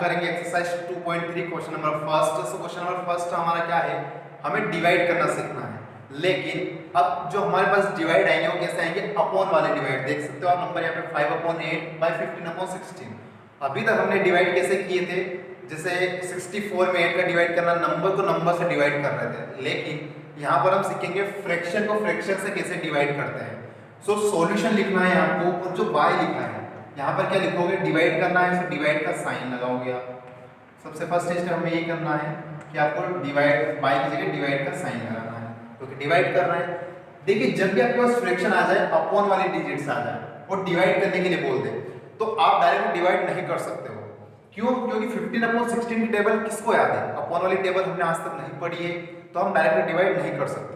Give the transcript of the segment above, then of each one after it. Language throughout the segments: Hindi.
करेंगे exercise 2.3 question number first. So question number first हमारा क्या है, हमें डिवाइड करना सीखना है। लेकिन अब जो हमारे पास डिवाइड आएंगे वो कैसे आएंगे, अपॉन वाले डिवाइड। देख सकते हो आप नंबर यहाँ पे 5/8/15/16। अभी तक हमने डिवाइड कैसे किए थे, जैसे 64 में 8 का डिवाइड करना, नंबर को नंबर से डिवाइड कर रहे थे। लेकिन यहाँ पर हम सीखेंगे फ्रैक्शन को फ्रैक्शन से कैसे डिवाइड करते हैं। सो सॉल्यूशन लिखना है आपको, और जो बाय लिखना है यहाँ पर क्या लिखोगे, डिवाइड करना है तो डिवाइड का साइन लगाओगे आप। सबसे फर्स्ट स्टेप हमें ये करना है कि आपको डिवाइड बाय की जगह डिवाइड का साइन लगाना है, क्योंकि डिवाइड कर रहे हैं। देखिए जब भी आपके पास फ्रैक्शन आ जाए, अपॉन वाली डिजिट्स आ जाए और डिवाइड करने के लिए बोल दे, तो आप डायरेक्ट डिवाइड नहीं कर सकते हो। क्यों? क्योंकि 15/16 की टेबल किसको याद है, अपॉन वाली टेबल हमने आज तक नहीं पढ़ी है, तो हम डायरेक्ट डिवाइड नहीं कर सकते।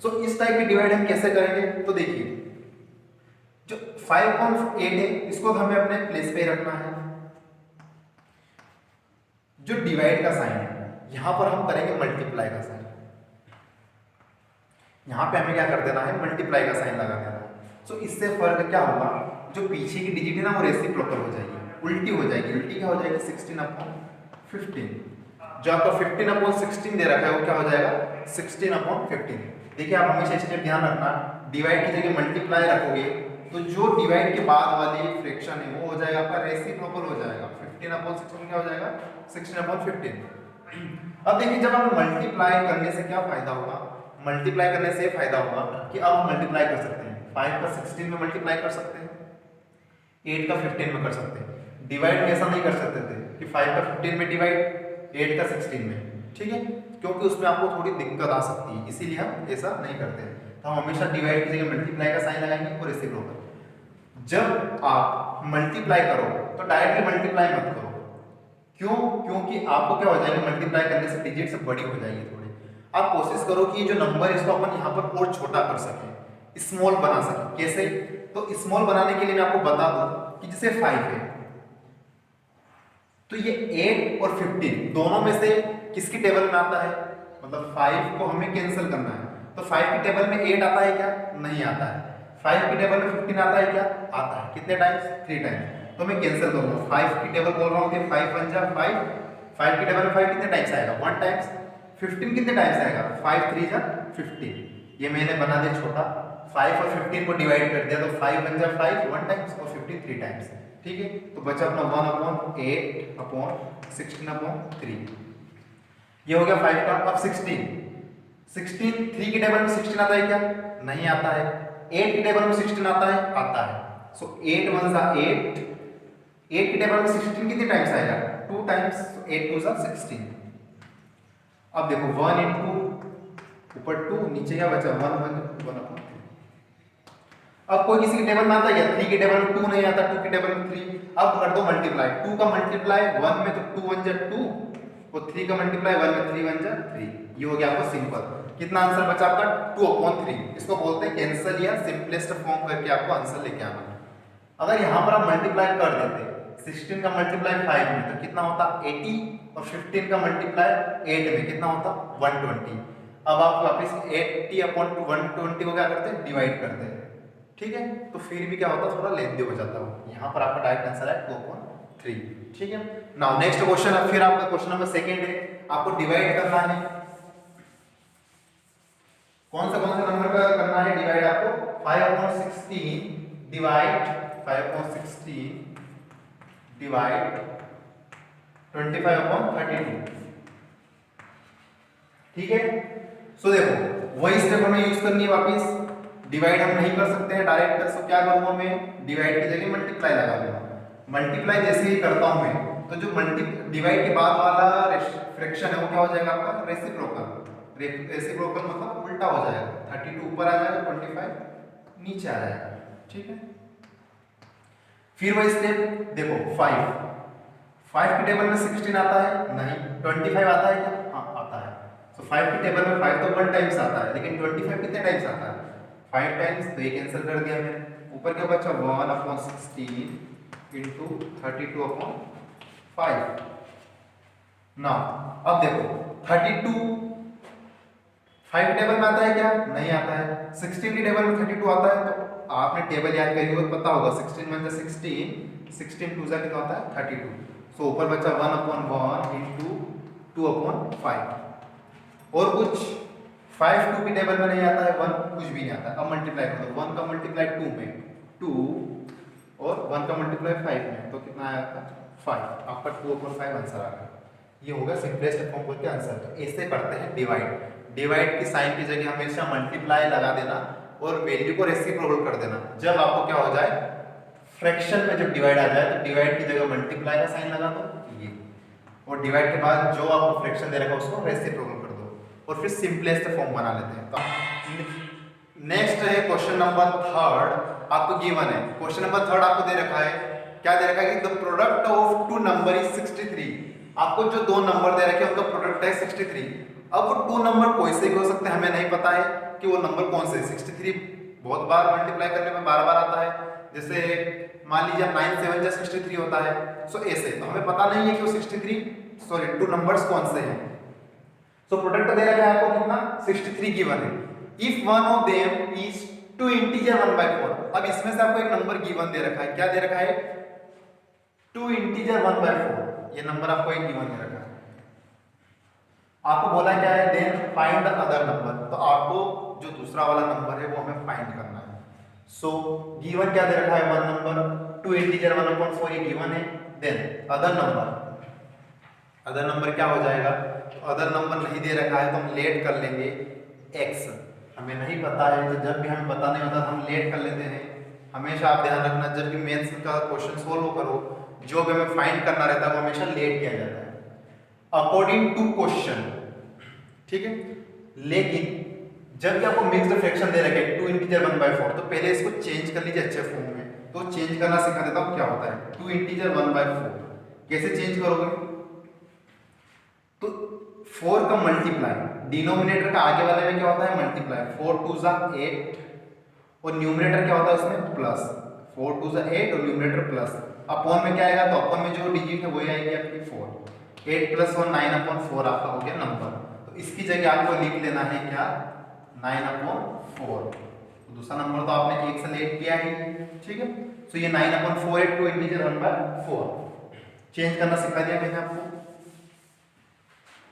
सो इस टाइप की डिवाइड हम कैसे करेंगे, तो देखिए जो 5/8 है इसको हमें अपने प्लेस पे रखना है। जो डिवाइड का साइन है यहां पर हम करेंगे मल्टीप्लाई का साइन। यहां पे हमें क्या कर देना है, मल्टीप्लाई का साइन लगा देना है। सो इससे फर्क क्या होगा, जो पीछे की डिजिट है ना वो रेसिप्रोकल हो जाएगी, उल्टी हो जाएगी। उल्टी क्या हो जाएगी, 16/15। जो आपका 15/16 दे रखा है वो क्या हो जाएगा, 16/15। देखिए आप हमेशा स्टेप ध्यान रखना, डिवाइड की जगह मल्टीप्लाई रखोगे तो जो डिवाइड के बाद वाली फ्रैक्शन है वो हो जाएगा आपका रेसिप्रोकल हो जाएगा। 15/16 क्या हो जाएगा, 16/15। अब देखिए जब आप मल्टीप्लाई करने से क्या फायदा होगा, मल्टीप्लाई करने से फायदा होगा कि अब हम मल्टीप्लाई कर सकते हैं। 5 का 16 में मल्टीप्लाई कर सकते हैं, 8 का 15 में कर सकते हैं। डिवाइड में ऐसा नहीं कर सकते थे कि 5 का 15 में डिवाइड, 8 का 16 में, ठीक है, क्योंकि उसमें आपको थोड़ी दिक्कत आ सकती है, इसीलिए हम ऐसा नहीं करते। तो हम हमेशा डिवाइड की जगह मल्टीप्लाई का साइन लगाएंगे और रेसिप्रोकल। जब आप मल्टीप्लाई करो तो डायरेक्टली मल्टीप्लाई मत करो। क्यों? क्योंकि आपको क्या हो जाएगा, मल्टीप्लाई करने से डिजिट्स बड़ी हो जाएगी थोड़ी। आप कोशिश करो कि ये जो नंबर है इसको अपन यहाँ पर और छोटा कर सके, स्मॉल बना सके। कैसे? तो स्मॉल बनाने के लिए मैं आपको बता दूं कि जैसे 5 है तो ये 8 और 15 दोनों में से किसकी टेबल में आता है, मतलब 5 को हमें कैंसिल करना है। तो 5 की टेबल में 8 आता है क्या, नहीं आता है। 5 की टेबल में 15 आता है क्या, आता है। कितने टाइम्स, 3 टाइम्स। तो मैं कैंसिल करूंगा, 5 की टेबल बोल रहा हूँ कि 5 1 जा 5, 5 की टेबल में 5 कितने टाइम्स आएगा, 1 टाइम्स। 15 कितने टाइम्स आएगा, 5 3 जा 15। ये मैंने बना दिया छोटा, 5 और 15 को डिवाइड कर दिया, तो 5 1 जा 5 1 टाइम्स और 15 3 टाइम्स, ठीक है। तो बचा अपना 1/8/16/3। ये हो गया 5 का। अब 16 3 की टेबल में 16 आता है क्या, नहीं आता है। 8 की टेबल में 16 आता है, आता है। सो 8 1 जा 8, 8 की टेबल में 16 कितने टाइम्स आएगा, 2 टाइम्स। 8 2 जा 16। अब देखो 1 into ऊपर 2 नीचे क्या बचा, 1 1 1/3। अब कोई किसी की टेबल में आता है क्या, 3 की टेबल में 2 नहीं आता, 2 की टेबल में 3। अब कर दो मल्टीप्लाई, 2 का मल्टीप्लाई 1 में तो 2 1 जा 2, और 3 का मल्टीप्लाई 1 में 3 1 जा 3। ये हो गया आपका सिंपल। कितना आंसर बचा आपका, 2/3। इसको बोलते हैं कैंसल या सिंपलेस्ट फॉर्म करके आपको आंसर लेके आना है। अगर यहाँ पर आप मल्टीप्लाई कर देते 16 का मल्टीप्लाई 5 में तो कितना होता 80, और 15 का मल्टीप्लाई 8 में कितना होता 120। अब आप वापस 80/120 को क्या करते हैं, डिवाइड करते हैं, ठीक है। तो फिर भी क्या होता, थोड़ा लेंथी हो जाता है। यहाँ पर आपका डायरेक्ट आंसर है 2/3, ठीक है। नाउ नेक्स्ट क्वेश्चन है, फिर आपका क्वेश्चन नंबर सेकंड है, आपको डिवाइड करना है। कौन सा नंबर का करना है डिवाइड आपको, 5/16 डिवाइड 5/16 डिवाइड 25/32, ठीक है। सो देखो वही स्टेप हमें यूज करनी है वापस। डिवाइड हम नहीं कर सकते हैं डायरेक्ट, सो क्या करूंगा मैं, डिवाइड की जगह मल्टीप्लाई लगा दूंगा। मल्टीप्लाई जैसे ही करता हूं मैं, तो जो डिवाइड के बाद वाला फ्रैक्शन है वो क्या हो जाएगा आपका, रेसिप्रोकल। रेसिप्रोकल मतलब उल्टा हो जाएगा, 32 ऊपर आ जाएगा, 25 नीचे आ जाएगा, ठीक है। फिर वही स्टेप देखो, 5 की टेबल में 16 आता है, नहीं। 25 आता है क्या, हाँ आता है। सो 5 की टेबल में 5 तो 1 टाइम्स आता है, लेकिन 25 कितने टाइम्स आता है, 5 टाइम्स। तो ये कैंसिल कर दिया मैंने। ऊपर क्या बचा, 1/16 इंटू 32/5। ना अब देखो 32 5 की टेबल में आता है क्या, नहीं आता है। 16 की टेबल में 32 आता है, तो आपने टेबल याद करी हो, पता होगा 16 1 16, 16 2 कितना होता है 32। सो ऊपर बचा 1/1 इंटू 2/5 और कुछ 5 2 की टेबल में नहीं आता है, 1 कुछ भी नहीं आता है। अब मल्टीप्लाई कर दो, 1 का मल्टीप्लाई 2 में 2 और 1 का मल्टीप्लाई 5 में, तो कितना आया आपका 5, आपका 2/5 आंसर आ गया। ये होगा सिंपलेस्ट फॉर्म बोल के आंसर। तो ऐसे करते हैं डिवाइड। डिवाइड की साइन की जगह हमेशा मल्टीप्लाई लगा देना और वैल्यू को रेसिप्रोकल कर देना। जब आपको क्या हो जाए, फ्रैक्शन में जब डिवाइड आ जाए तो डिवाइड की जगह मल्टीप्लाई का साइन लगा दो ये, और डिवाइड के बाद जो आपको फ्रैक्शन दे रखा है उसको रेसिप्रोकल कर दो और फिर सिंपलेस्ट फॉर्म बना लेते हैं। तो नेक्स्ट है क्वेश्चन नंबर 3 आपको गिवन है। क्वेश्चन नंबर 3 आपको दे रखा है, क्या दे रखा है कि the product of two number is 63। आपको जो दो नंबर दे रखे हैं उनका प्रोडक्ट है 63। अब वो टू नंबर कोई से भी हो सकते हैं, हमें नहीं पता है कि वो नंबर कौन से। 63 बहुत बार मल्टीप्लाई करने में बार बार आता है, जैसे मान लीजिए 9 7 63 होता है। सो ऐसे तो हमें पता नहीं है कि वो 63 टू नंबर्स कौन से हैं। सो प्रोडक्ट दे रखा है आपको कितना 63 गिवन है। If one of them is two integer 1/4। अब इसमें से आपको एक नंबर गिवन दे रखा है, क्या दे रखा है 2 इंटीजर 1/4। ये नंबर आपको एक गिवन दे रखा है, आपको बोला क्या है then find the other number. तो आपको जो दूसरा वाला नंबर है वो हमें फाइंड करना है। सो गिवन क्या दे रखा है, वन नंबर 2 इंटीजर 1/4 ये गिवन है। देन अदर नंबर क्या हो जाएगा, तो अदर नंबर नहीं दे रखा है तो हम लेट कर लेंगे x। हमें नहीं पता है तो जब भी हमें पता नहीं होता तो हम लेट कर लेते हैं। हमेशा आप ध्यान रखना, जब भी मैथ्स का क्वेश्चन सोल्व करो जो भी हमें फाइंड करना रहता है वो हमेशा लेट किया जाता है अकॉर्डिंग टू क्वेश्चन, ठीक है। लेकिन जब भी आपको मिक्स्ड फ्रैक्शन दे रखे 2 इंटीजर 1/4 तो पहले इसको चेंज कर लीजिए अच्छे फॉर्म में। तो चेंज करना सिखा देता हूँ क्या होता है। 2 इंटीजर 1/4 कैसे चेंज करोगे, तो 4 का मल्टीप्लाई डिनोमिनेटर का आगे वाले में क्या होता है मल्टीप्लाई, 4 2 ज़ा 8 और न्यूमरेटर क्या होता है उसमें प्लस, 4 2 ज़ा 8 और न्यूमरेटर प्लस। अपॉन में क्या आएगा, तो अपॉन में जो डिजिट है वही आएगी आपकी 4। 8 + 1 9/4 आपका हो गया नंबर। तो इसकी जगह आपको लिख लेना है क्या 9/4। तो दूसरा नंबर तो आपने 1 से लेट किया ही, ठीक है। सो ये 9/4 है 2 इंटीजर 1/4। चेंज करना सिखा दिया मैंने आपको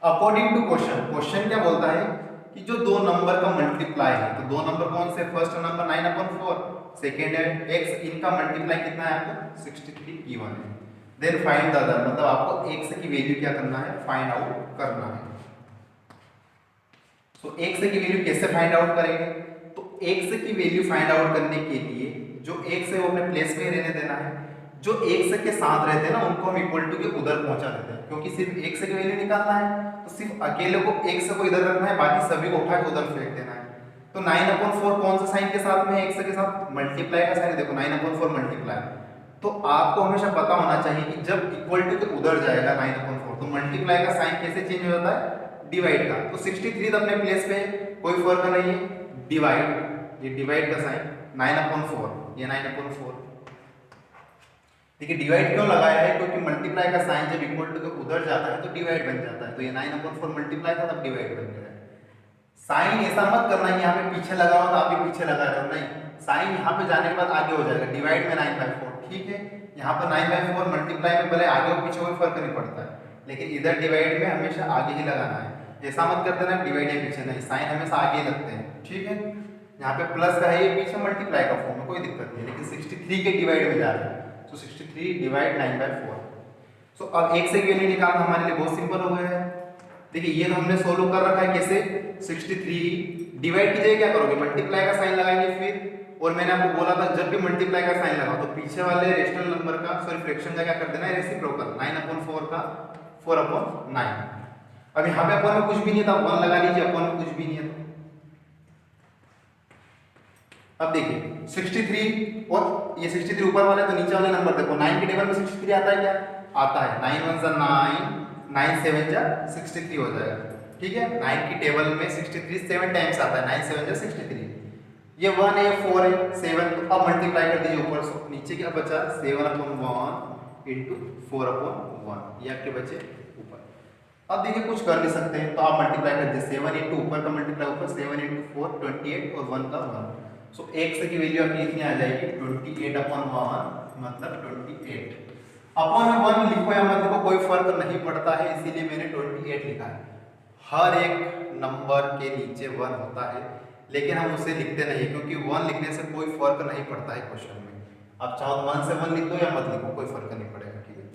अकॉर्डिंग टू क्वेश्चन। क्वेश्चन क्या बोलता है कि जो दो नंबर का मल्टीप्लाई है, तो दो नंबर कौन से, फर्स्ट नंबर 9/4, सेकेंड है x, इनका मल्टीप्लाई कितना है आपको 63 गिवन है। देन फाइंड द अदर, मतलब आपको x की वैल्यू क्या करना है फाइंड आउट करना है। सो x की वैल्यू कैसे फाइंड आउट करेंगे, तो x की वैल्यू फाइंड आउट करने के लिए जो x है वो अपने प्लेस में रहने देना है। जो x के साथ रहते हैं ना उनको हम इक्वल टू के उधर पहुंचा देते हैं, क्योंकि सिर्फ x की वैल्यू निकालना है तो सिर्फ अकेले को x को इधर रखना है, बाकी सभी को उठा के उधर फेंक देना है। तो 9/4 कौन सा साइन के साथ में, x के साथ मल्टीप्लाई का साइन, देखो 9/4 मल्टीप्लाई। तो आपको हमेशा पता होना चाहिए कि जब इक्वल टू के उधर जाएगा 9/4 तो मल्टीप्लाई का साइन कैसे चेंज हो जाता है डिवाइड का। तो 63 अपने प्लेस पे कोई फर्क नहीं है, डिवाइड, ये डिवाइड का साइन 9/4, ये 9/4। देखिए डिवाइड क्यों लगाया है, क्योंकि मल्टीप्लाई का साइन जब इक्वल टू के उधर जाता है तो डिवाइड बन जाता है। तो ये 9/4 मल्टीप्लाई था तब डिवाइड बन गया है। साइन ऐसा मत करना यहाँ पे पीछे लगाओ तो आप भी पीछे लगा रहे हो, नहीं, साइन यहाँ पे जाने के बाद आगे हो जाएगा, डिवाइड में 9/4, ठीक है। यहाँ पर 9/4 मल्टीप्लाई में भले आगे और पीछे कोई फर्क नहीं पड़ता है, लेकिन इधर डिवाइड में हमेशा आगे ही लगाना है। ऐसा मत कर देना डिवाइड या पीछे, नहीं, साइन हमेशा आगे लगते हैं, ठीक है। यहाँ पे प्लस का है, ये पीछे मल्टीप्लाई का फॉर्म में कोई दिक्कत नहीं है, लेकिन 63 के डिवाइड में जा रहा है तो 63 डिवाइड 9/4। सो अब x की वैल्यू निकालना हमारे लिए बहुत सिंपल हो गया है। देखिए ये तो हमने सोल्व कर रखा है कैसे, 63 डिवाइड की जगह क्या करोगे मल्टीप्लाई का साइन लगाएंगे फिर, और मैंने आपको बोला था जब भी मल्टीप्लाई का साइन लगाओ तो पीछे वाले रेशनल नंबर का फ्रैक्शन का क्या कर देना है रेसिप्रोकल, 9/4 का 4/9। अब यहाँ पे अपन में कुछ भी नहीं था, 1 लगा लीजिए, अपन में कुछ भी नहीं है। अब देखिए 63 और ये 63 ऊपर वाले तो नीचे वाले नंबर देखो, 9 के टेबल में 63 आता है क्या, आता है, 9 1 ज़ा 9, 9 7 ज़ा 63 हो जाएगा, ठीक है। 9 की टेबल में 63 7 टाइम्स आता है, 9 7 ज़ा 63। ये 1 है 4 है 7, तो अब मल्टीप्लाई कर दीजिए ऊपर से नीचे, क्या बचा 7/1 इंटू 4/1, ये आपके बचे ऊपर। अब देखिए कुछ कर नहीं सकते हैं तो आप मल्टीप्लाई कर दीजिए, 7 इंटू ऊपर का मल्टीप्लाई ऊपर, 7 इंटू 4 28 और 1 का 1। सो x की वैल्यू आपकी इतनी आ जाएगी 28/1, मतलब 28। अपॉन में 1 लिखो या मत लिखो कोई फर्क नहीं पड़ता है, इसीलिए मैंने 28 लिखा है। हर एक नंबर के नीचे 1 होता है, लेकिन हम उसे लिखते नहीं क्योंकि 1 लिखने से कोई फर्क नहीं पड़ता है क्वेश्चन में। आप चाहो तो 1 से 1 लिख दो या मत लिखो, कोई फर्क नहीं पड़ेगा, ठीक है।